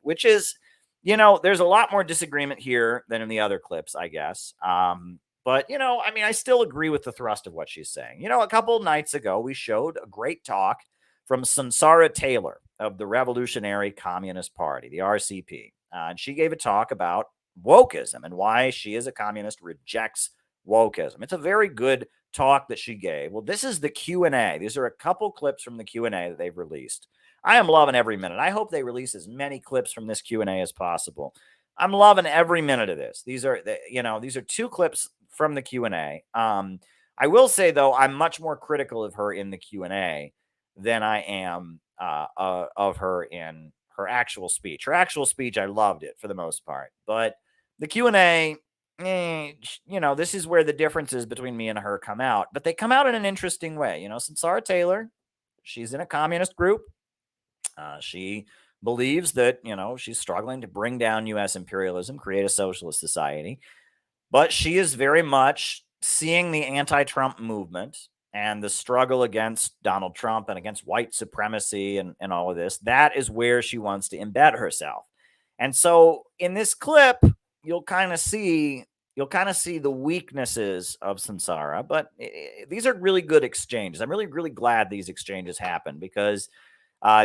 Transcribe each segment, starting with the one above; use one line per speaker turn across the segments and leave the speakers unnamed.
which is, there's a lot more disagreement here than in the other clips, I guess. But, I still agree with the thrust of what she's saying. A couple nights ago, we showed a great talk from Sunsara Taylor of the Revolutionary Communist Party, the RCP. And she gave a talk about wokeism and why she, as a communist, rejects wokeism. It's a very good talk that she gave. Well, this is the Q&A. These are a couple clips from the Q&A that they've released. I am loving every minute. I hope they release as many clips from this Q&A as possible. I'm loving every minute of this. These are 2 clips from the Q&A. I will say, though, I'm much more critical of her in the Q&A than I am of her in her actual speech. Her actual speech, I loved it for the most part. But the Q&A, this is where the differences between me and her come out. But they come out in an interesting way. Sunsara Taylor, she's in a communist group. She believes that, she's struggling to bring down U.S. imperialism, create a socialist society. But she is very much seeing the anti-Trump movement and the struggle against Donald Trump and against white supremacy and all of this. That is where she wants to embed herself. And so in this clip, you'll kind of see the weaknesses of Sunsara, but these are really good exchanges. I'm really, really glad these exchanges happen because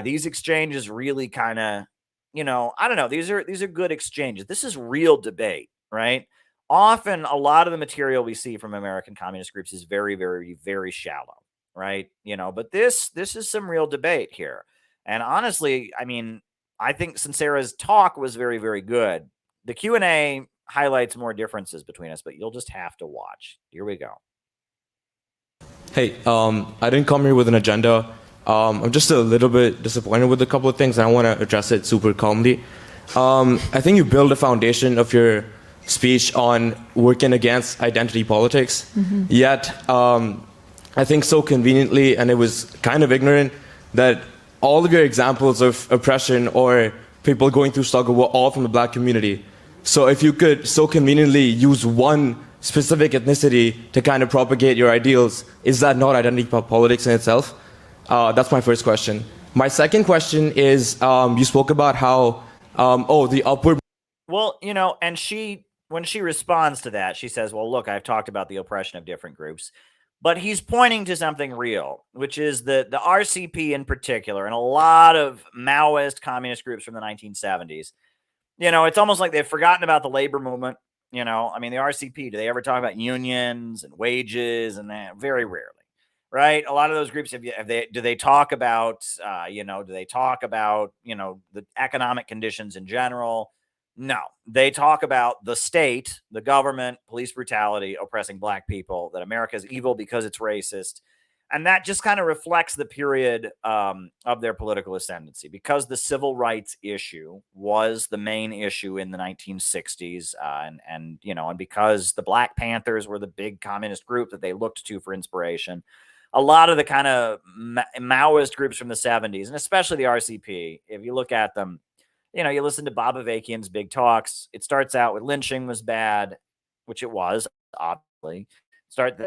these exchanges really kind of, I don't know, these are good exchanges. This is real debate, right? Often a lot of the material we see from American communist groups is very, very, very shallow, right? But this is some real debate here. And honestly, I think Sunsara's talk was very, very good. The Q&A highlights more differences between us, but you'll just have to watch. Here we go.
Hey, I didn't come here with an agenda. I'm just a little bit disappointed with a couple of things, and I want to address it super calmly. I think you build a foundation of your speech on working against identity politics, yet I think so conveniently, and it was kind of ignorant, that all of your examples of oppression or people going through struggle were all from the black community. So if you could so conveniently use one specific ethnicity to kind of propagate your ideals, is that not identity politics in itself? That's my first question. My second question is, you spoke about how, the upward...
Well, and when she responds to that, she says, well, look, I've talked about the oppression of different groups. But he's pointing to something real, which is the RCP in particular, and a lot of Maoist communist groups from the 1970s. It's almost like they've forgotten about the labor movement. The RCP, do they ever talk about unions and wages and that? Very rarely, right? A lot of those groups, do they talk about, the economic conditions in general? No, they talk about the state, the government, police brutality, oppressing black people, that America is evil because it's racist. And that just kind of reflects the period of their political ascendancy, because the civil rights issue was the main issue in the 1960s. And because the Black Panthers were the big communist group that they looked to for inspiration, a lot of the kind of Maoist groups from the 70s, and especially the RCP, if you look at them, you listen to Bob Avakian's big talks. It starts out with lynching was bad, which it was, obviously.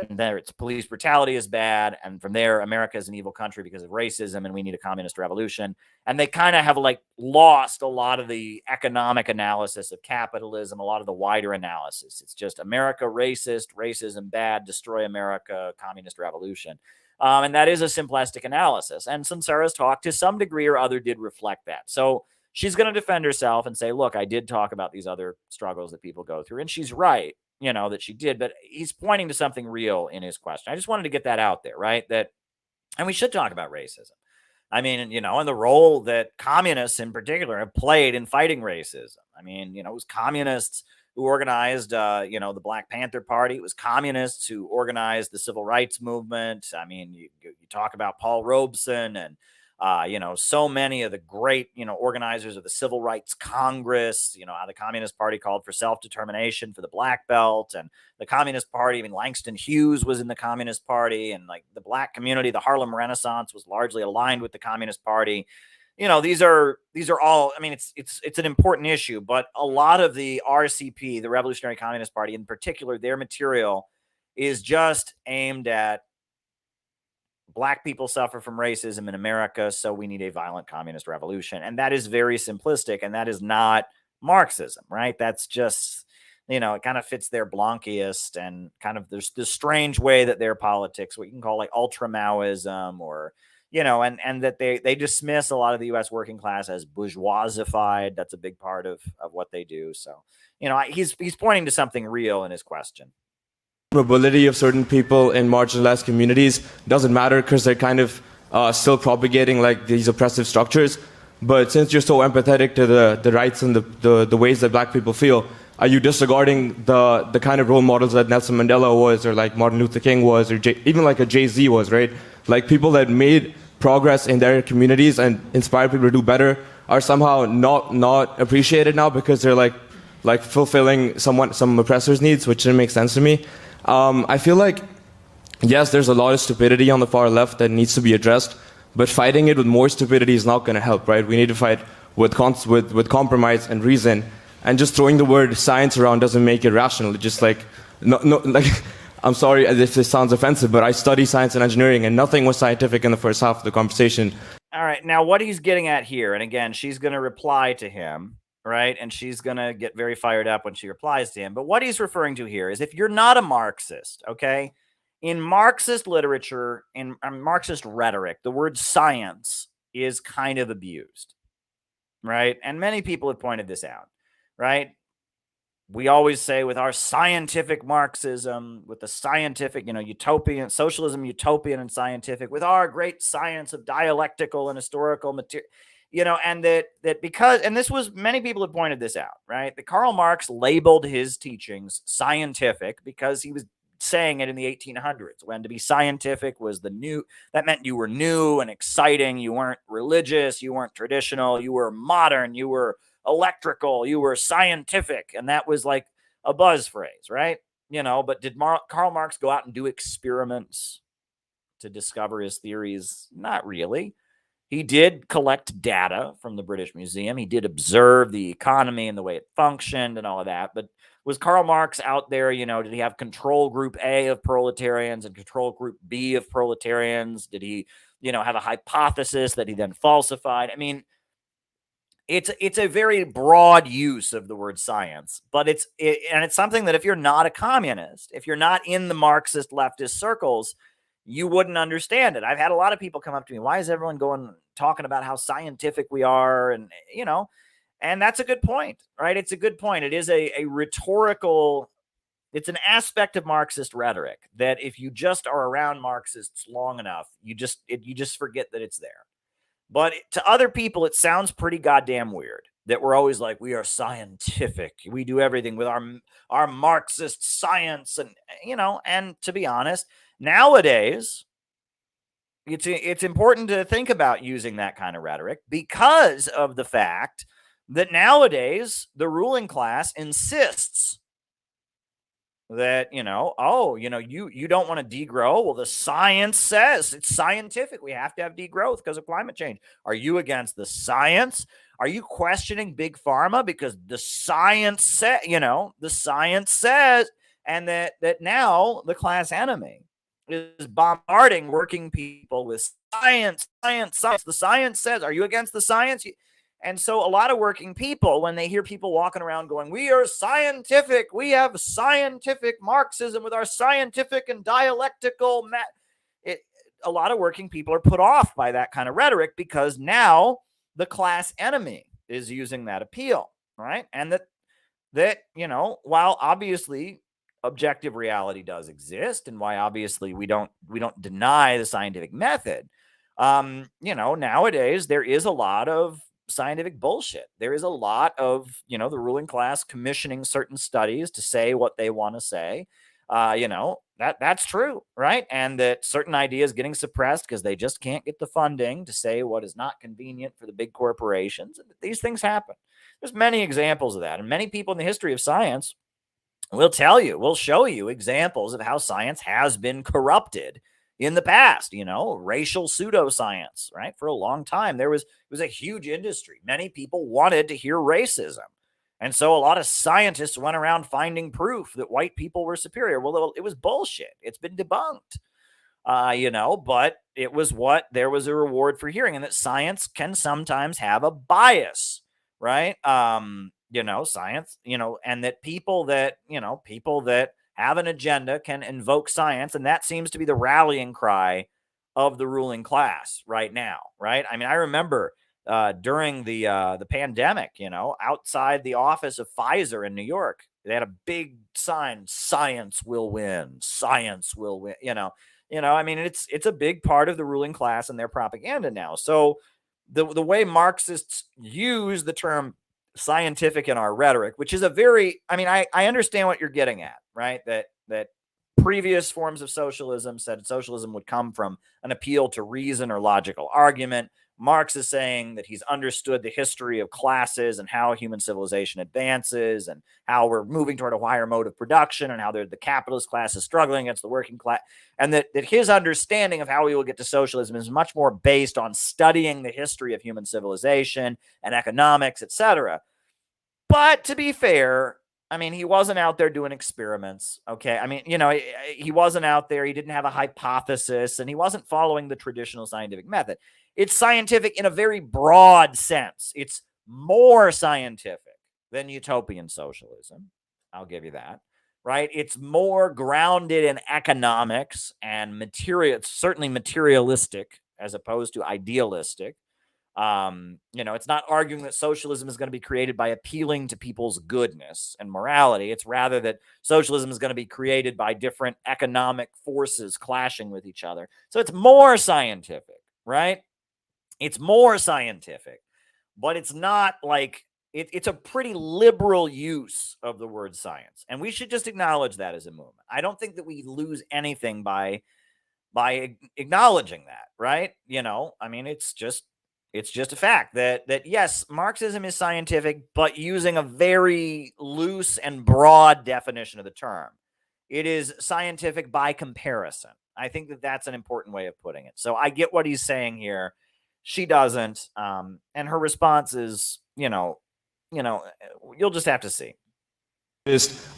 There, it's police brutality is bad, and from there, America is an evil country because of racism, and we need a communist revolution. And they kind of have lost a lot of the economic analysis of capitalism, a lot of the wider analysis. It's just America racist, racism bad, destroy America, communist revolution. And that is a simplistic analysis. And Sunsara's talk, to some degree or other, did reflect that. So she's going to defend herself and say, look, I did talk about these other struggles that people go through. And she's right, that she did. But he's pointing to something real in his question. I just wanted to get that out there, right? And we should talk about racism. And the role that communists in particular have played in fighting racism. It was communists who organized, the Black Panther Party. It was communists who organized the civil rights movement. You talk about Paul Robeson and, so many of the great, organizers of the Civil Rights Congress, how the Communist Party called for self-determination for the Black Belt, and the Communist Party, Langston Hughes was in the Communist Party, and the black community, the Harlem Renaissance was largely aligned with the Communist Party. These are all, it's an important issue, but a lot of the RCP, the Revolutionary Communist Party in particular, their material is just aimed at black people suffer from racism in America, so we need a violent communist revolution. And that is very simplistic, and that is not Marxism, right? That's just, it kind of fits their Blanquist and kind of there's this strange way that their politics, what you can call like ultra Maoism, or and that they dismiss a lot of the U.S. working class as bourgeoisified. That's a big part of what they do. So, he's pointing to something real in his question.
Mobility of certain people in marginalized communities doesn't matter because they're kind of still propagating like these oppressive structures. But since you're so empathetic to the rights and the ways that black people feel, are you disregarding the kind of role models that Nelson Mandela was, or like Martin Luther King was, or even like a Jay-Z was, right? Like people that made progress in their communities and inspire people to do better are somehow not appreciated now because they're like fulfilling some oppressor's needs, which didn't make sense to me. I feel like, yes, there's a lot of stupidity on the far left that needs to be addressed, but fighting it with more stupidity is not going to help, right? We need to fight with compromise and reason, and just throwing the word science around doesn't make it rational. It's just like, no, like, I'm sorry if this sounds offensive, but I study science and engineering, and nothing was scientific in the first half of the conversation.
All right, now what he's getting at here, and again, she's going to reply to him, right? And she's going to get very fired up when she replies to him. But what he's referring to here is if you're not a Marxist, okay, in Marxist literature, in Marxist rhetoric, the word science is kind of abused, right? And many people have pointed this out, right? We always say with our scientific Marxism, with the scientific, utopian, socialism, utopian and scientific, with our great science of dialectical and historical material, and that because, and this was, many people have pointed this out, right? That Karl Marx labeled his teachings scientific because he was saying it in the 1800s, when to be scientific was that meant you were new and exciting. You weren't religious. You weren't traditional. You were modern. You were electrical, you were scientific, and that was like a buzz phrase, right? But did Karl Marx go out and do experiments to discover his theories? Not really. He did collect data from the British Museum. He did observe the economy and the way it functioned and all of that. But was Karl Marx out there, did he have control group A of proletarians and control group B of proletarians? Did he, have a hypothesis that he then falsified? I mean, it's a very broad use of the word science, but it's something that if you're not a communist, if you're not in the Marxist leftist circles, you wouldn't understand it. I've had a lot of people come up to me, why is everyone talking about how scientific we are? And, and that's a good point, right? It's a good point. It is a rhetorical, it's an aspect of Marxist rhetoric that if you just are around Marxists long enough, you just forget that it's there. But to other people, it sounds pretty goddamn weird that we're always like, we are scientific. We do everything with our Marxist science. And, and to be honest, nowadays, it's important to think about using that kind of rhetoric because of the fact that nowadays the ruling class insists that, you don't want to degrow. Well, the science says it's scientific. We have to have degrowth because of climate change. Are you against the science? Are you questioning big pharma because the science says, the science says, and that now the class enemy is bombarding working people with science. The science says, are you against the science? And so a lot of working people, when they hear people walking around going, we are scientific, we have scientific Marxism with our scientific and dialectical, a lot of working people are put off by that kind of rhetoric because now the class enemy is using that appeal, right? And that while obviously objective reality does exist, and why obviously we don't deny the scientific method, nowadays there is a lot of scientific bullshit. There is a lot of, the ruling class commissioning certain studies to say what they want to say. That's true, right? And that certain ideas getting suppressed because they just can't get the funding to say what is not convenient for the big corporations. These things happen. There's many examples of that. And many people in the history of science will show you examples of how science has been corrupted in the past, racial pseudoscience, right? For a long time, it was a huge industry. Many people wanted to hear racism. And so a lot of scientists went around finding proof that white people were superior. Well, it was bullshit. It's been debunked. but it was what there was a reward for hearing, and that science can sometimes have a bias, right? Science, and that people that have an agenda can invoke science, and that seems to be the rallying cry of the ruling class right now, right? I mean, I remember during the pandemic, outside the office of Pfizer in New York, they had a big sign: "Science will win. Science will win." I mean, it's a big part of the ruling class and their propaganda now. So the way Marxists use the term scientific in our rhetoric, which is I understand what you're getting at, right? That previous forms of socialism said socialism would come from an appeal to reason or logical argument. Marx is saying that he's understood the history of classes and how human civilization advances and how we're moving toward a higher mode of production and how the capitalist class is struggling against the working class. And that his understanding of how we will get to socialism is much more based on studying the history of human civilization and economics, etc. But to be fair, I mean, he wasn't out there doing experiments, okay? I mean, he wasn't out there. He didn't have a hypothesis, and he wasn't following the traditional scientific method. It's scientific in a very broad sense. It's more scientific than utopian socialism. I'll give you that, right? It's more grounded in economics and material. It's certainly materialistic as opposed to idealistic. It's not arguing that socialism is going to be created by appealing to people's goodness and morality. It's rather that socialism is going to be created by different economic forces clashing with each other. So it's more scientific, right? It's more scientific, but it's not like it's a pretty liberal use of the word science. And we should just acknowledge that as a movement. I don't think that we lose anything by acknowledging that, right? I mean, it's just a fact that yes, Marxism is scientific, but using a very loose and broad definition of the term. It is scientific by comparison. I think that that's an important way of putting it. So I get what he's saying here. She doesn't, and her response is, you'll just have to see.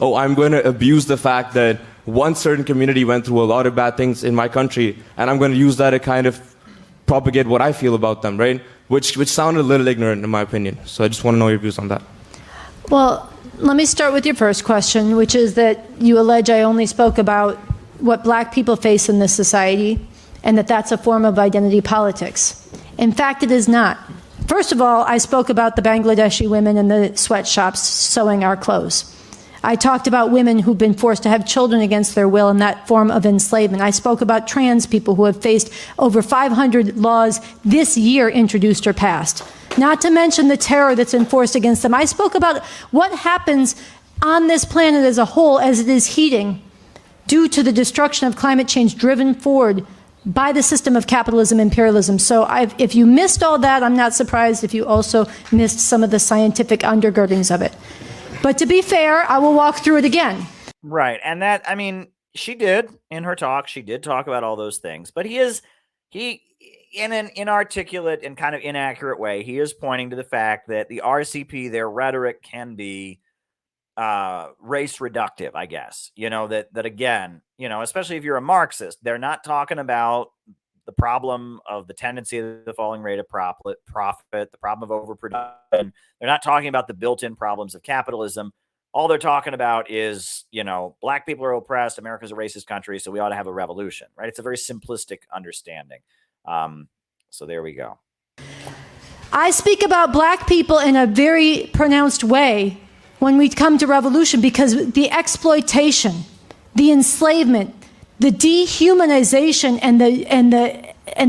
I'm going to abuse the fact that one certain community went through a lot of bad things in my country, and I'm going to use that to kind of propagate what I feel about them, right? Which sounded a little ignorant in my opinion. So I just want to know your views on that.
Well, let me start with your first question, which is that you allege I only spoke about what black people face in this society and that that's a form of identity politics. In fact, it is not. First of all, I spoke about the Bangladeshi women in the sweatshops sewing our clothes. I talked about women who've been forced to have children against their will in that form of enslavement. I spoke about trans people who have faced over 500 laws this year introduced or passed. Not to mention the terror that's enforced against them. I spoke about what happens on this planet as a whole as it is heating due to the destruction of climate change driven forward by the system of capitalism, imperialism. So if you missed all that, I'm not surprised if you also missed some of the scientific undergirdings of it. But to be fair, I will walk through it again.
Right. And that, I mean, she did in her talk, she did talk about all those things, but he in an inarticulate and kind of inaccurate way, he is pointing to the fact that the RCP, their rhetoric can be race reductive, I guess. That again, especially if you're a Marxist, they're not talking about the problem of the tendency of the falling rate of profit, the problem of overproduction. They're not talking about the built-in problems of capitalism. All they're talking about is, black people are oppressed, America's a racist country, so we ought to have a revolution, right? It's a very simplistic understanding. So there we go.
I speak about black people in a very pronounced way when we come to revolution, because the exploitation, the enslavement, the dehumanization and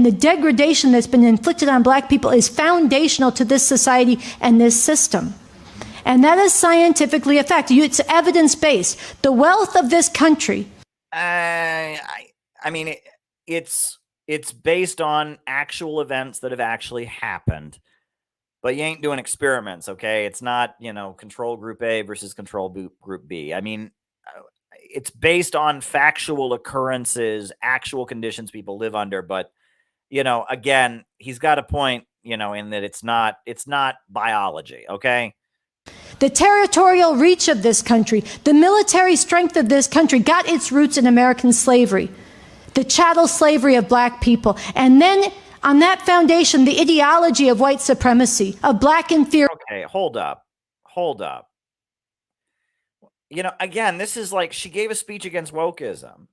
the degradation that's been inflicted on black people is foundational to this society and this system. And that is scientifically a fact. It's evidence-based. The wealth of this country.
I mean, it's based on actual events that have actually happened. But you ain't doing experiments, okay? It's not, control group A versus control group B. I mean, it's based on factual occurrences, actual conditions people live under. But, again, he's got a point, in that it's not biology, okay?
The territorial reach of this country, the military strength of this country got its roots in American slavery. the chattel slavery of black people. And then on that foundation, the ideology of white supremacy, of black inferiority.
Okay, hold up. Hold up. You know, again, this is like she gave a speech against wokeism,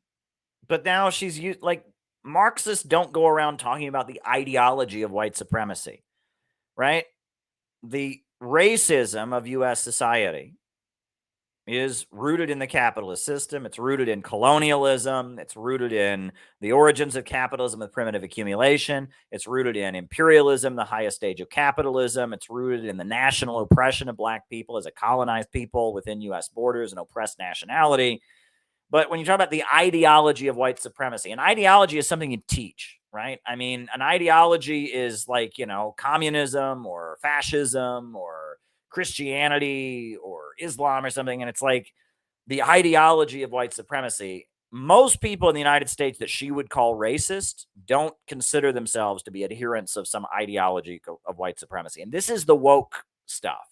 but now she's used like Marxists don't go around talking about the ideology of white supremacy, right? The racism of US society is rooted in the capitalist system. It's rooted in colonialism. It's rooted in the origins of capitalism with primitive accumulation. It's rooted in imperialism, the highest stage of capitalism. It's rooted in the national oppression of black people as a colonized people within US borders, an oppressed nationality. But when you talk about the ideology of white supremacy, an ideology is something you teach, right? I mean, an ideology is like, you know, communism or fascism or Christianity or Islam or something. And it's like the ideology of white supremacy. Most people in the United States that she would call racist don't consider themselves to be adherents of some ideology of white supremacy. And this is the woke stuff,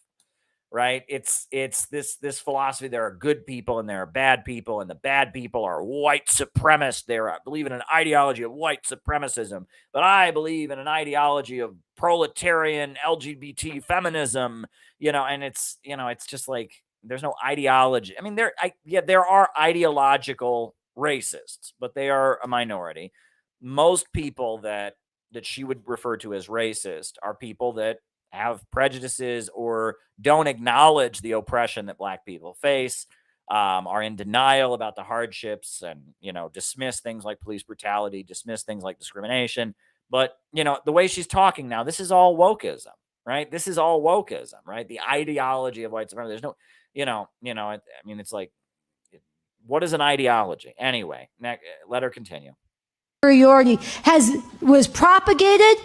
right? It's this philosophy. There are good people and there are bad people, and the bad people are white supremacists. They believe in an ideology of white supremacism, but I believe in an ideology of proletarian LGBT feminism. You know, and it's just like there's no ideology. I mean, there are ideological racists, but they are a minority. Most people that she would refer to as racist are people that have prejudices or don't acknowledge the oppression that black people face, are in denial about the hardships, and, you know, dismiss things like police brutality, dismiss things like discrimination. But, you know, the way she's talking now, this is all wokeism, right? This is all wokeism, right? The ideology of white supremacy. There's no, I mean, it's like, what is an ideology? Anyway, let her continue.
Superiority was propagated.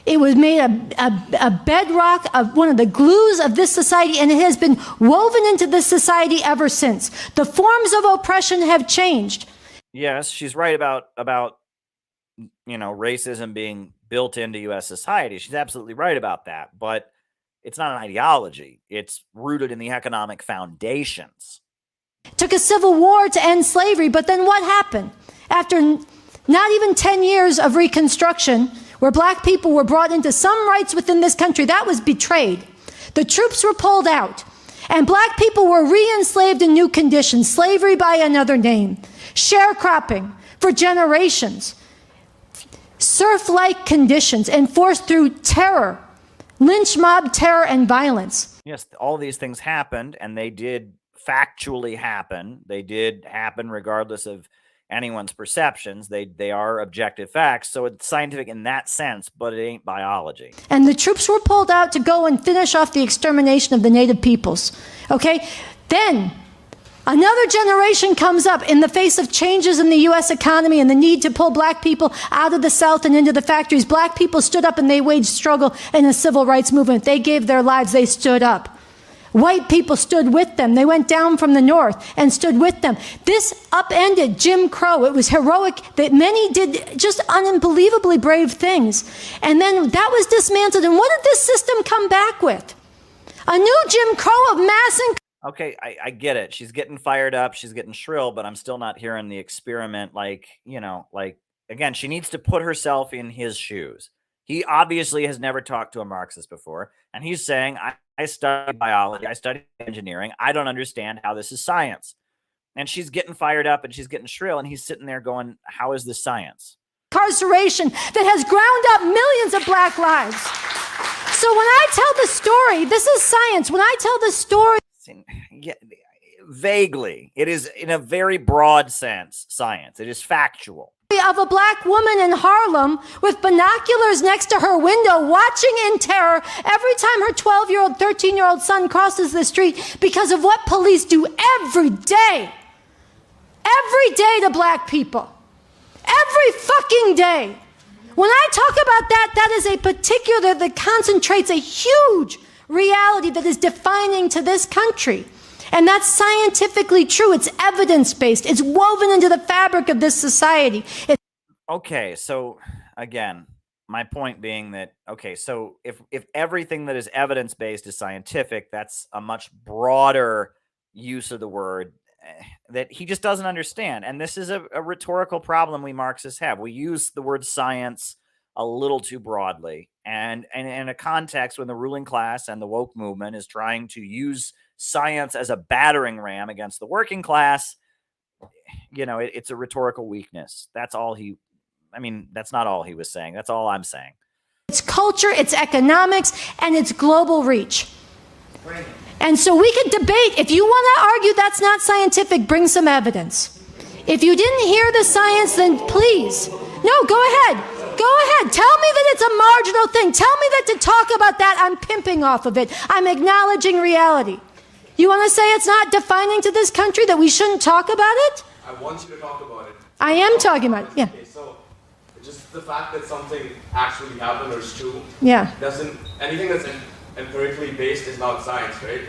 It was made a bedrock of one of the glues of this society, and it has been woven into this society ever since. The forms of oppression have changed.
Yes, she's right about racism being built into U.S. society. She's absolutely right about that, but it's not an ideology. It's rooted in the economic foundations.
It took a civil war to end slavery, but then what happened? After not even 10 years of Reconstruction, where black people were brought into some rights within this country, that was betrayed. The troops were pulled out, and black people were re-enslaved in new conditions, slavery by another name, sharecropping for generations, serf-like conditions enforced through terror, lynch mob terror and violence.
Yes, all these things happened, and they did factually happen. They did happen regardless of anyone's perceptions. They are objective facts, so it's scientific in that sense, but it ain't biology.
And the troops were pulled out to go and finish off the extermination of the native peoples. Okay? Then another generation comes up in the face of changes in the U.S. economy and the need to pull black people out of the South and into the factories. Black people stood up and they waged struggle in the civil rights movement. They gave their lives. They stood up. White people stood with them. They went down from the North and stood with them. This upended Jim Crow. It was heroic that many did just unbelievably brave things. And then that was dismantled. And what did this system come back with? A new Jim Crow of mass and...
Okay, I get it. She's getting fired up. She's getting shrill, but I'm still not hearing the experiment. Like, again, she needs to put herself in his shoes. He obviously has never talked to a Marxist before, and he's saying, I studied biology, I studied engineering, I don't understand how this is science. And she's getting fired up and she's getting shrill, and he's sitting there going, how is this science?
Incarceration that has ground up millions of black lives. So when I tell the story, this is science. When I tell the story...
Yeah, vaguely. It is, in a very broad sense, science. It is factual.
Of a black woman in Harlem with binoculars next to her window, watching in terror every time her 12-year-old, 13-year-old son crosses the street because of what police do every day to black people. Every fucking day. When I talk about that, that is a particular that concentrates a huge reality that is defining to this country. And that's scientifically true. It's evidence-based. It's woven into the fabric of this society.
Okay, so again, my point being that, okay, so if everything that is evidence-based is scientific, that's a much broader use of the word that he just doesn't understand. And this is a rhetorical problem we Marxists have. We use the word science a little too broadly. And in a context when the ruling class and the woke movement is trying to use science as a battering ram against the working class, it's a rhetorical weakness. That's not all he was saying. That's all I'm saying.
It's culture, it's economics, and it's global reach. And so we could debate. If you want to argue that's not scientific, bring some evidence. If you didn't hear the science, then please. No, go ahead. Go ahead. Tell me that it's a marginal thing. Tell me that to talk about that, I'm pimping off of it. I'm acknowledging reality. You want to say it's not defining to this country, that we shouldn't talk about it?
I want you to talk about it.
I am talking about it, yeah.
Okay, so just the fact that something actually happened or is true, anything that's empirically based is not science, right?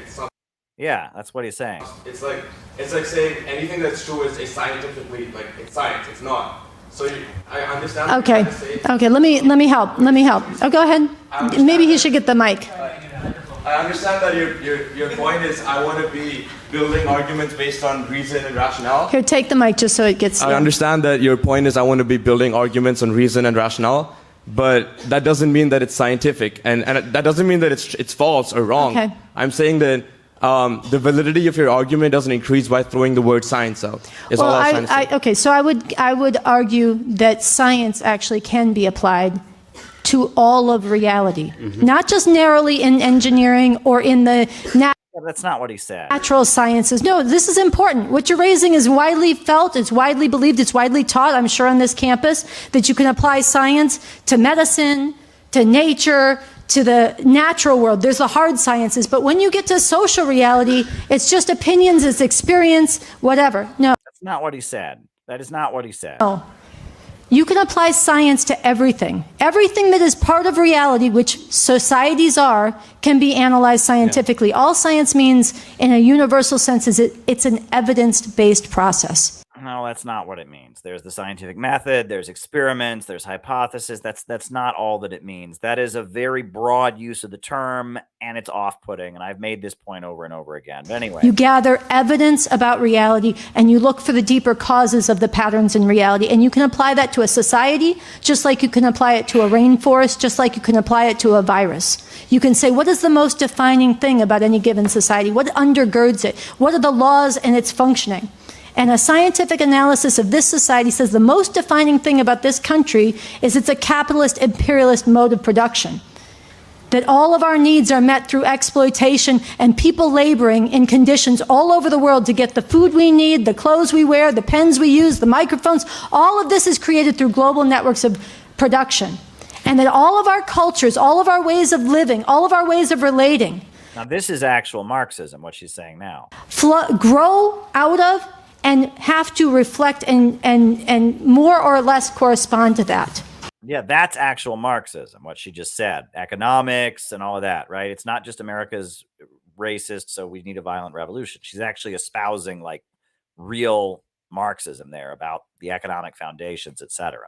Yeah, that's what he's saying.
It's like saying anything that's true is scientifically, like, it's science. It's not. So I understand.
Okay. Okay. Let me help. Oh, go ahead. Maybe he should get the mic.
I understand that your point is I want to be building arguments based on reason and rationale.
Here, take the mic just so it gets.
I understand that your point is I want to be building arguments on reason and rationale, but that doesn't mean that it's scientific, and that doesn't mean that it's false or wrong.
Okay.
I'm saying that the validity of your argument doesn't increase by throwing the word science out.
Okay, so I would argue that science actually can be applied to all of reality, not just narrowly in engineering or in the
that's not what he said.
Natural sciences. No, this is important. What you're raising is widely felt, it's widely believed, it's widely taught, I'm sure, on this campus, that you can apply science to medicine, to nature, to the natural world. There's the hard sciences, but when you get to social reality, it's just opinions, it's experience, whatever. No.
That's not what he said. That is not what he said.
No. You can apply science to everything. Everything that is part of reality, which societies are, can be analyzed scientifically. Yeah. All science means, in a universal sense, is it's an evidence-based process.
No, that's not what it means. There's the scientific method, there's experiments, there's hypothesis. That's not all that it means. That is a very broad use of the term, and it's off-putting, and I've made this point over and over again. But anyway.
You gather evidence about reality, and you look for the deeper causes of the patterns in reality, and you can apply that to a society, just like you can apply it to a rainforest, just like you can apply it to a virus. You can say, what is the most defining thing about any given society? What undergirds it? What are the laws and its functioning? And a scientific analysis of this society says the most defining thing about this country is it's a capitalist, imperialist mode of production. That all of our needs are met through exploitation and people laboring in conditions all over the world to get the food we need, the clothes we wear, the pens we use, the microphones. All of this is created through global networks of production. And that all of our cultures, all of our ways of living, all of our ways of relating.
Now, this is actual Marxism, what she's saying now.
Grow out of and have to reflect and more or less correspond to that.
Yeah, that's actual Marxism, what she just said. Economics and all of that, right? It's not just America's racist, so we need a violent revolution. She's actually espousing like real Marxism there about the economic foundations, etc.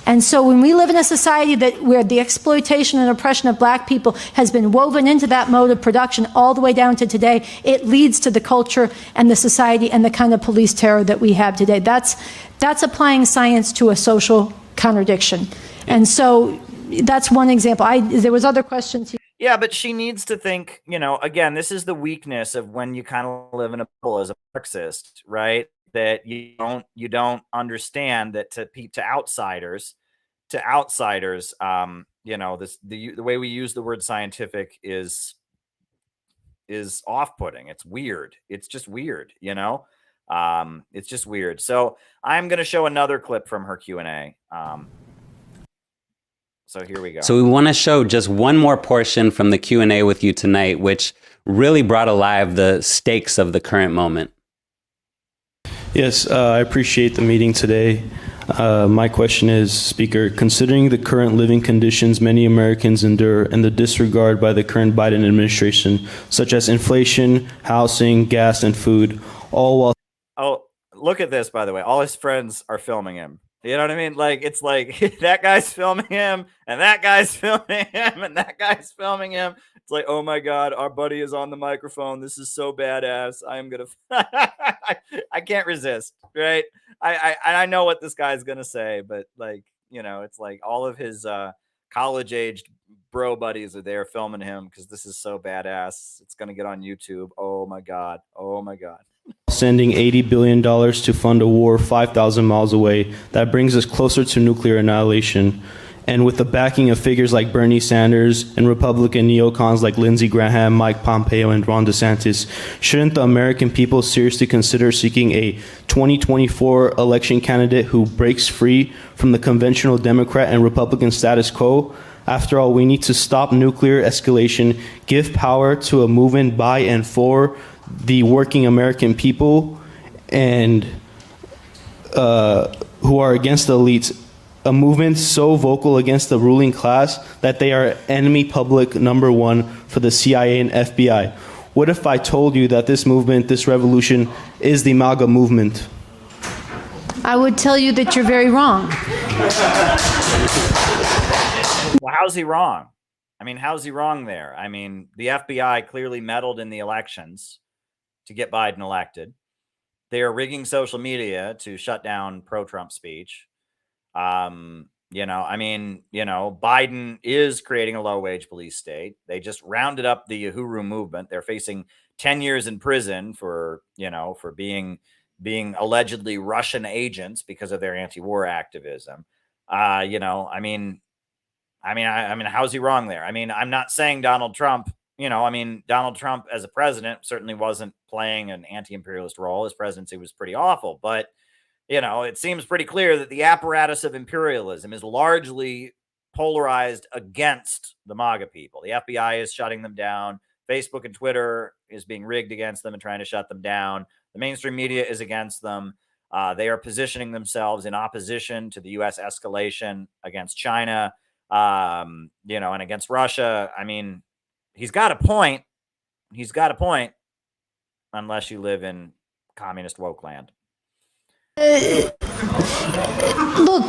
And so when we live in a society where the exploitation and oppression of black people has been woven into that mode of production all the way down to today, it leads to the culture and the society and the kind of police terror that we have today. That's applying science to a social contradiction. And so that's one example. There was other questions.
Yeah, but she needs to think, again, this is the weakness of when you kind of live in a bubble as a Marxist, right? That you don't understand that to outsiders, the way we use the word scientific is off-putting. It's weird. It's just weird, it's just weird. So I'm going to show another clip from her Q&A. So here we go.
So we want to show just one more portion from the Q&A with you tonight, which really brought alive the stakes of the current moment.
Yes, I appreciate the meeting today. My question is, Speaker, considering the current living conditions many Americans endure and the disregard by the current Biden administration, such as inflation, housing, gas, and food, all while...
Oh, look at this, by the way. All his friends are filming him. You know what I mean? Like, it's like that guy's filming him, and that guy's filming him, and that guy's filming him. It's like, oh my God, our buddy is on the microphone. This is so badass. I am gonna, I can't resist, right? I know what this guy's gonna say, but like, it's like all of his college-aged bro buddies are there filming him because this is so badass. It's gonna get on YouTube. Oh my God. Oh my God.
Sending $80 billion to fund a war 5,000 miles away that brings us closer to nuclear annihilation. And with the backing of figures like Bernie Sanders and Republican neocons like Lindsey Graham, Mike Pompeo, and Ron DeSantis, shouldn't the American people seriously consider seeking a 2024 election candidate who breaks free from the conventional Democrat and Republican status quo? After all, we need to stop nuclear escalation, give power to a movement by and for the working American people and who are against the elites, a movement so vocal against the ruling class that they are enemy public number one for the CIA and FBI. What if I told you that this movement, this revolution, is the MAGA movement?
I would tell you that you're very wrong.
Well, how's he wrong? I mean, how's he wrong there? I mean, the FBI clearly meddled in the elections to get Biden elected. They are rigging social media to shut down pro-Trump speech. Biden is creating a low-wage police state. They just rounded up the Uhuru movement. They're facing 10 years in prison for being allegedly Russian agents because of their anti-war activism. How's he wrong there? I mean, I'm not saying Donald Trump, Donald Trump as a president certainly wasn't playing an anti-imperialist role. His presidency was pretty awful, but it seems pretty clear that the apparatus of imperialism is largely polarized against the MAGA people. The FBI is shutting them down. Facebook and Twitter is being rigged against them and trying to shut them down. The mainstream media is against them. They are positioning themselves in opposition to the U.S. escalation against China, and against Russia. I mean, he's got a point. Unless you live in communist woke land.
Look,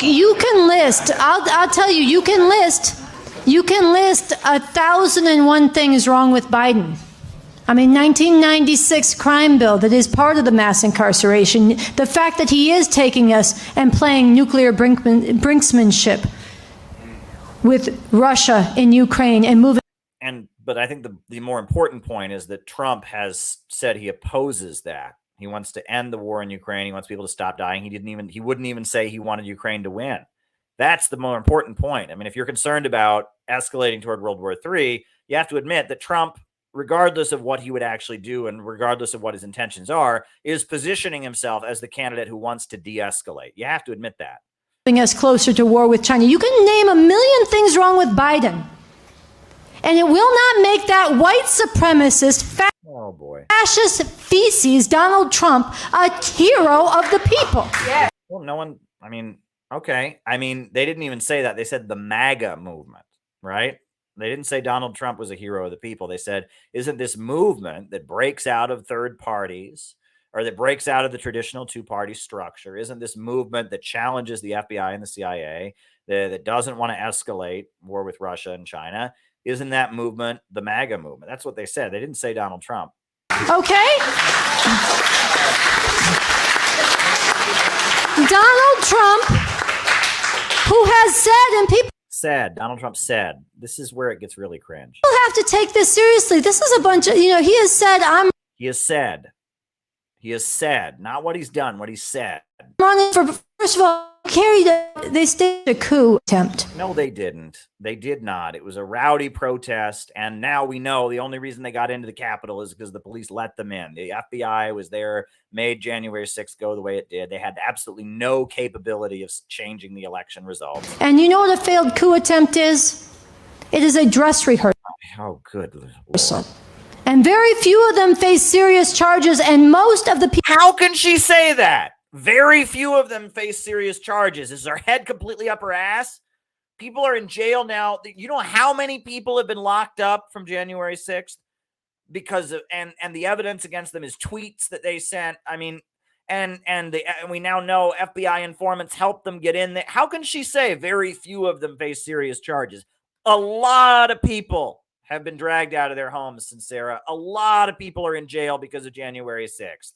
you can list, I'll tell you, you can list 1,001 things wrong with Biden. I mean, 1996 crime bill that is part of the mass incarceration. The fact that he is taking us and playing nuclear brinksmanship with Russia in Ukraine and moving.
But I think the more important point is that Trump has said he opposes that. He wants to end the war in Ukraine. He wants people to stop dying. He wouldn't even say he wanted Ukraine to win. That's the more important point. I mean, if you're concerned about escalating toward World War III, you have to admit that Trump, regardless of what he would actually do and regardless of what his intentions are, is positioning himself as the candidate who wants to de-escalate. You have to admit that.
Us closer to war with China. You can name a million things wrong with Biden, and it will not make that white supremacist, fascist feces, Donald Trump, a hero of the people.
Yeah. Well, no one, okay. They didn't even say that. They said the MAGA movement, right? They didn't say Donald Trump was a hero of the people. They said, isn't this movement that breaks out of third parties or that breaks out of the traditional two-party structure, isn't this movement that challenges the FBI and the CIA, that doesn't want to escalate war with Russia and China, isn't that movement the MAGA movement? That's what they said. They didn't say Donald Trump.
Okay. Donald Trump, who has said, and people
Donald Trump said, this is where it gets really cringe.
People have to take this seriously. This is a bunch of, he has said,
He has said, not what he's done, what he said.
Running for, first of all, they staged a coup attempt.
No, they didn't. They did not. It was a rowdy protest, and now we know the only reason they got into the Capitol is because the police let them in. The FBI was there, made January 6th go the way it did. They had absolutely no capability of changing the election results.
And you know what a failed coup attempt is? It is a dress rehearsal.
Oh, good.
And very few of them face serious charges, and most of the people...
How can she say that? Very few of them face serious charges. Is her head completely up her ass? People are in jail now. You know how many people have been locked up from January 6th because of, and the evidence against them is tweets that they sent. I mean, and we now know FBI informants helped them get in there. How can she say very few of them face serious charges? A lot of people have been dragged out of their homes, Sunsara. A lot of people are in jail because of January 6th.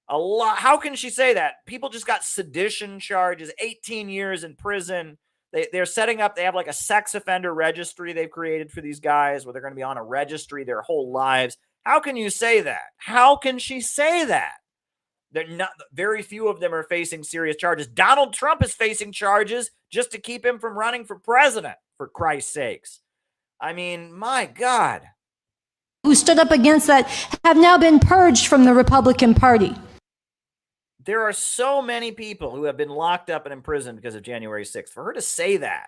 A lot. How can she say that? People just got sedition charges, 18 years in prison. They're setting up, they have like a sex offender registry they've created for these guys where they're going to be on a registry their whole lives. How can you say that? How can she say that? They're not, very few of them are facing serious charges. Donald Trump is facing charges just to keep him from running for president, for Christ's sakes. I mean, my God.
Who stood up against that have now been purged from the Republican Party.
There are so many people who have been locked up and imprisoned because of January 6th. For her to say that,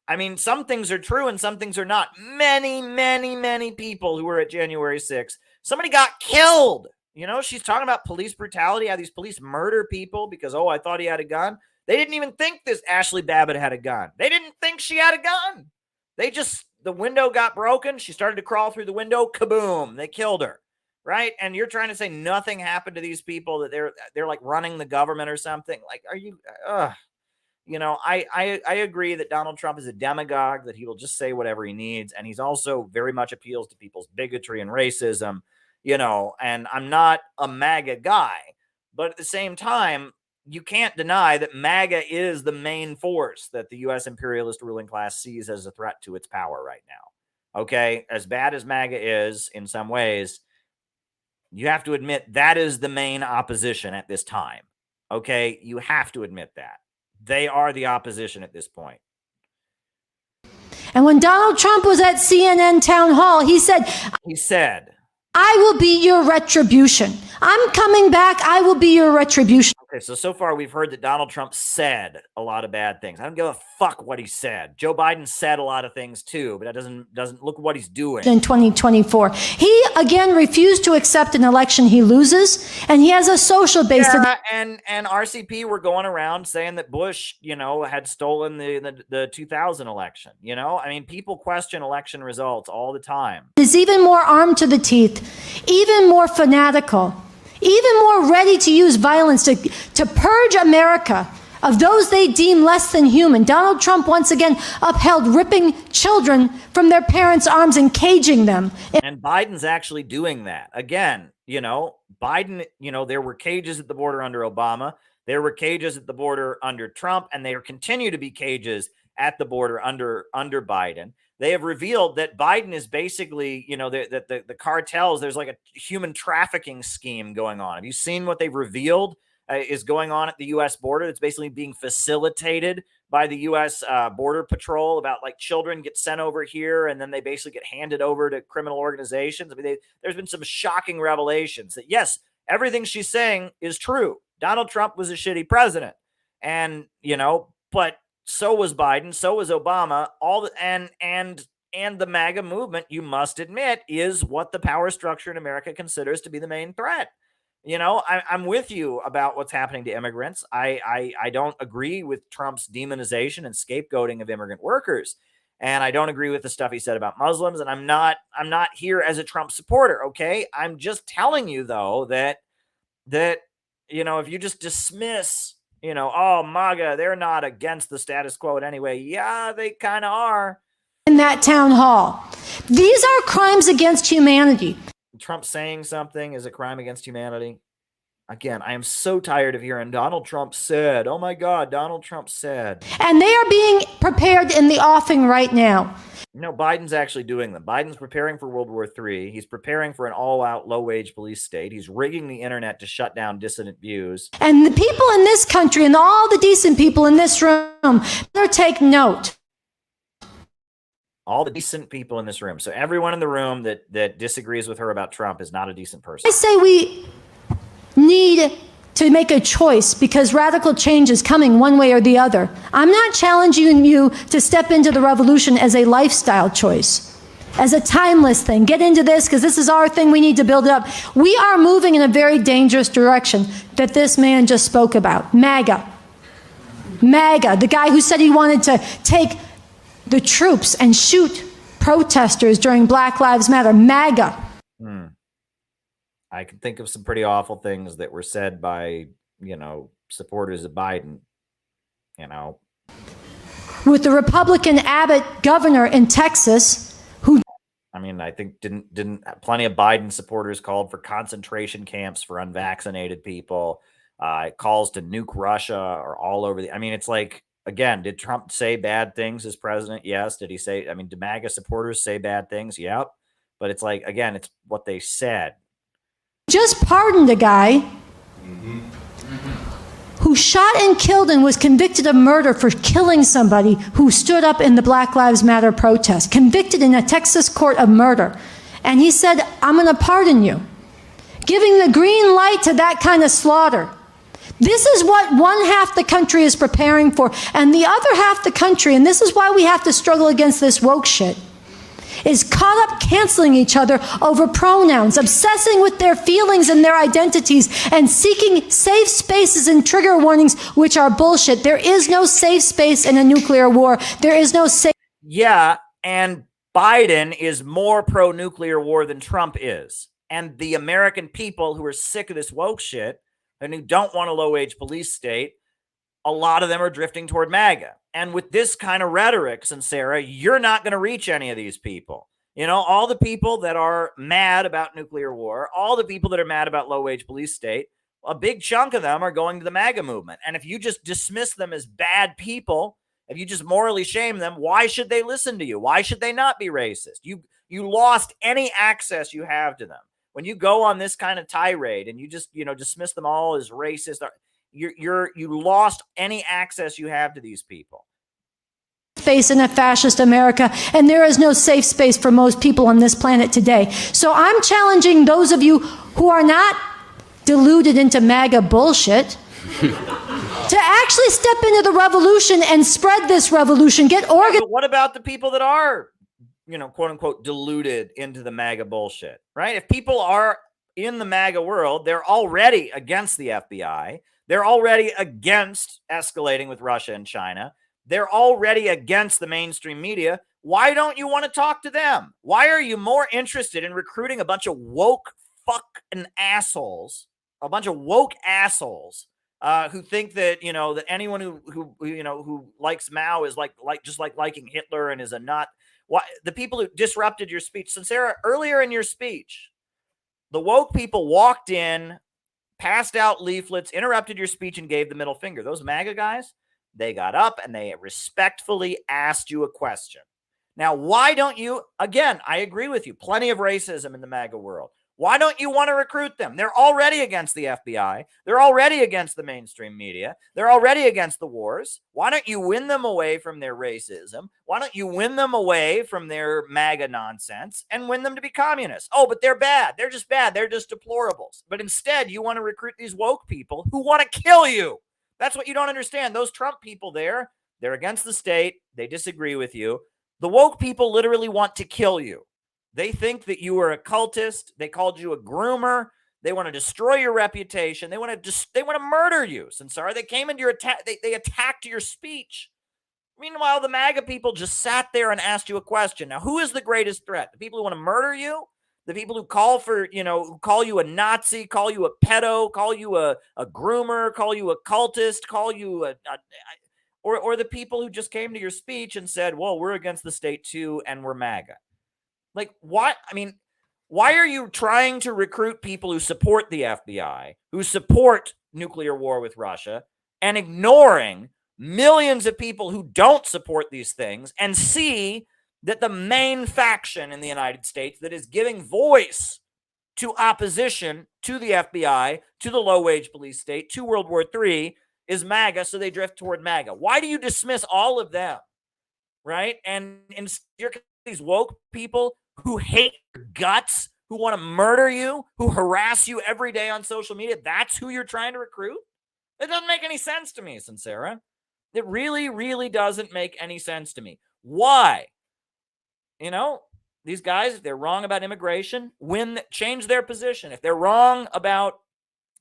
I mean, some things are true and some things are not. Many, many, many people who were at January 6th, somebody got killed. You know, she's talking about police brutality, how these police murder people because, oh, I thought he had a gun. They didn't even think this Ashley Babbitt had a gun. They didn't think she had a gun. The window got broken. She started to crawl through the window. Kaboom. They killed her. Right? And you're trying to say nothing happened to these people, that they're like running the government or something. Like, are you, you know, I agree that Donald Trump is a demagogue, that he will just say whatever he needs. And he's also very much appeals to people's bigotry and racism, you know, and I'm not a MAGA guy, but at the same time, you can't deny that MAGA is the main force that the U.S. imperialist ruling class sees as a threat to its power right now. Okay. As bad as MAGA is in some ways, you have to admit that is the main opposition at this time. Okay? You have to admit that. They are the opposition at this point.
And when Donald Trump was at CNN town hall, he said, I will be your retribution. I'm coming back. I will be your retribution.
Okay, so far we've heard that Donald Trump said a lot of bad things. I don't give a fuck what he said. Joe Biden said a lot of things too, but that doesn't look what he's doing.
In 2024, he again refused to accept an election he loses, and he has a social base.
Yeah, and RCP were going around saying that Bush, you know, had stolen the 2000 election. You know, I mean, people question election results all the time.
Is even more armed to the teeth, even more fanatical, even more ready to use violence to purge America of those they deem less than human. Donald Trump once again upheld ripping children from their parents' arms and caging them.
And Biden's actually doing that. Again, you know, Biden, you know, there were cages at the border under Obama. There were cages at the border under Trump, and there continue to be cages at the border under Biden. They have revealed that Biden is basically, you know, the cartels, there's like a human trafficking scheme going on. Have you seen what they've revealed is going on at the U.S. border? It's basically being facilitated by the U.S. Border Patrol, about like children get sent over here and then they basically get handed over to criminal organizations. I mean, there's been some shocking revelations that, yes, everything she's saying is true. Donald Trump was a shitty president. And, you know, but so was Biden, so was Obama, and the MAGA movement, you must admit, is what the power structure in America considers to be the main threat. You know, I'm with you about what's happening to immigrants. I don't agree with Trump's demonization and scapegoating of immigrant workers. And I don't agree with the stuff he said about Muslims. And I'm not here as a Trump supporter. Okay. I'm just telling you though, that, you know, if you just dismiss, you know, oh, MAGA, they're not against the status quo in any way. Yeah, they kind of are.
In that town hall. These are crimes against humanity.
Trump saying something is a crime against humanity. Again, I am so tired of hearing Donald Trump said. Oh my God, Donald Trump said.
And they are being prepared in the offing right now.
No, Biden's actually doing them. Biden's preparing for World War III. He's preparing for an all-out low-wage police state. He's rigging the internet to shut down dissident views.
And the people in this country and all the decent people in this room better take note.
All the decent people in this room. So everyone in the room that disagrees with her about Trump is not a decent person.
I say we need to make a choice because radical change is coming one way or the other. I'm not challenging you to step into the revolution as a lifestyle choice, as a timeless thing. Get into this because this is our thing. We need to build it up. We are moving in a very dangerous direction that this man just spoke about. MAGA, the guy who said he wanted to take the troops and shoot protesters during Black Lives Matter. MAGA.
I can think of some pretty awful things that were said by, supporters of Biden, you know.
With the Republican Abbott governor in Texas, who
I mean, I think didn't plenty of Biden supporters called for concentration camps for unvaccinated people. Calls to nuke Russia are all over the. I mean, it's like, again, did Trump say bad things as president? Yes. Did he say? I mean, did MAGA supporters say bad things? Yep. But it's like, again, it's what they said.
just pardoned a guy who shot and killed and was convicted of murder for killing somebody who stood up in the Black Lives Matter protest, convicted in a Texas court of murder. And he said, I'm going to pardon you, giving the green light to that kind of slaughter. This is what one half the country is preparing for. And the other half the country, and this is why we have to struggle against this woke shit, is caught up canceling each other over pronouns, obsessing with their feelings and their identities, and seeking safe spaces and trigger warnings, which are bullshit. There is no safe space in a nuclear war. There is no safe.
Yeah, and Biden is more pro-nuclear war than Trump is. And the American people who are sick of this woke shit and who don't want a low-wage police state, a lot of them are drifting toward MAGA. And with this kind of rhetoric, Sunsara, you're not going to reach any of these people. All the people that are mad about nuclear war, all the people that are mad about low-wage police state, a big chunk of them are going to the MAGA movement. And if you just dismiss them as bad people, if you just morally shame them, why should they listen to you? Why should they not be racist? You lost any access you have to them. When you go on this kind of tirade and you just, dismiss them all as racist, you lost any access you have to these people.
Space in a fascist America, and there is no safe space for most people on this planet today. So I'm challenging those of you who are not deluded into MAGA bullshit to actually step into the revolution and spread this revolution, get organized.
But what about the people that are, quote unquote, deluded into the MAGA bullshit, right? If people are in the MAGA world, they're already against the FBI. They're already against escalating with Russia and China. They're already against the mainstream media. Why don't you want to talk to them? Why are you more interested in recruiting a bunch of woke fucking assholes, a bunch of woke assholes who think that, that anyone who likes Mao is like just like liking Hitler and is a nut? Why the people who disrupted your speech, Sunsara, earlier in your speech, the woke people walked in, passed out leaflets, interrupted your speech, and gave the middle finger. Those MAGA guys, they got up and they respectfully asked you a question. Now, why don't you, again, I agree with you, plenty of racism in the MAGA world. Why don't you want to recruit them? They're already against the FBI. They're already against the mainstream media. They're already against the wars. Why don't you win them away from their racism? Why don't you win them away from their MAGA nonsense and win them to be communists? Oh, but they're bad. They're just bad. They're just deplorables. But instead, you want to recruit these woke people who want to kill you. That's what you don't understand. Those Trump people there, they're against the state. They disagree with you. The woke people literally want to kill you. They think that you are a cultist. They called you a groomer. They want to destroy your reputation. They want to murder you. Sunsara, they came into your attack. They attacked your speech. Meanwhile, the MAGA people just sat there and asked you a question. Now, who is the greatest threat? The people who want to murder you? The people who call for, who call you a Nazi, call you a pedo, call you a groomer, call you a cultist, call you or the people who just came to your speech and said, well, we're against the state too, and we're MAGA. Like, what? I mean, why are you trying to recruit people who support the FBI, who support nuclear war with Russia, and ignoring millions of people who don't support these things and see that the main faction in the United States that is giving voice to opposition to the FBI, to the low-wage police state, to World War III is MAGA, so they drift toward MAGA? Why do you dismiss all of them, right? And you're these woke people who hate your guts, who want to murder you, who harass you every day on social media. That's who you're trying to recruit? It doesn't make any sense to me, Sunsara. It really, really doesn't make any sense to me. Why? These guys, if they're wrong about immigration, change their position. If they're wrong about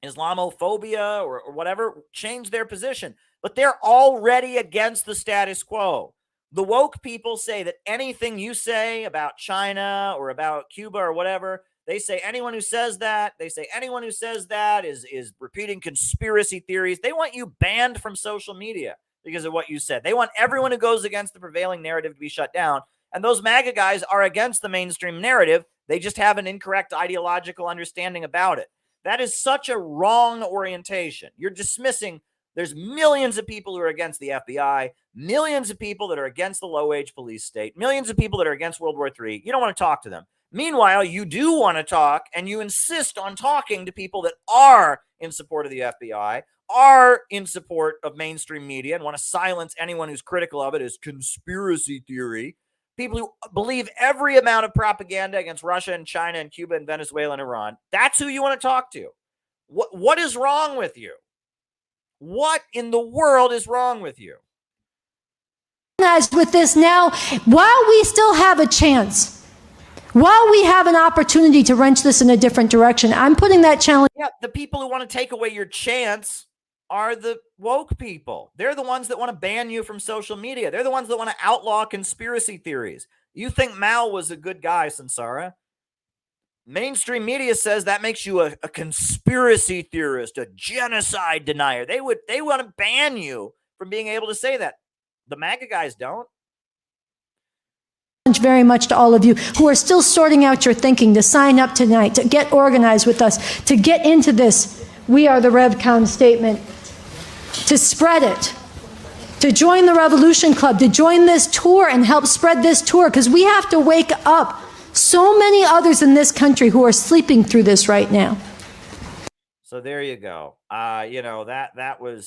Islamophobia or whatever, change their position. But they're already against the status quo. The woke people say that anything you say about China or about Cuba or whatever, They say anyone who says that, is repeating conspiracy theories. They want you banned from social media because of what you said. They want everyone who goes against the prevailing narrative to be shut down. And those MAGA guys are against the mainstream narrative. They just have an incorrect ideological understanding about it. That is such a wrong orientation. You're dismissing. There's millions of people who are against the FBI, millions of people that are against the low-wage police state, millions of people that are against World War III. You don't want to talk to them. Meanwhile, you do want to talk, and you insist on talking to people that are in support of the FBI, are in support of mainstream media, and want to silence anyone who's critical of it as conspiracy theory. People who believe every amount of propaganda against Russia and China and Cuba and Venezuela and Iran. That's who you want to talk to. What is wrong with you? What in the world is wrong with you?
With this now, while we still have a chance, while we have an opportunity to wrench this in a different direction, I'm putting that challenge.
Yeah, the people who want to take away your chance are the woke people. They're the ones that want to ban you from social media. They're the ones that want to outlaw conspiracy theories. You think Mao was a good guy, Sunsara? Mainstream media says that makes you a conspiracy theorist, a genocide denier. They want to ban you from being able to say that. The MAGA guys don't.
Very much to all of you who are still sorting out your thinking to sign up tonight, to get organized with us, to get into this We Are the RevCon statement, to spread it, to join the Revolution Club, to join this tour and help spread this tour, because we have to wake up so many others in this country who are sleeping through this right now.
So there you go. That was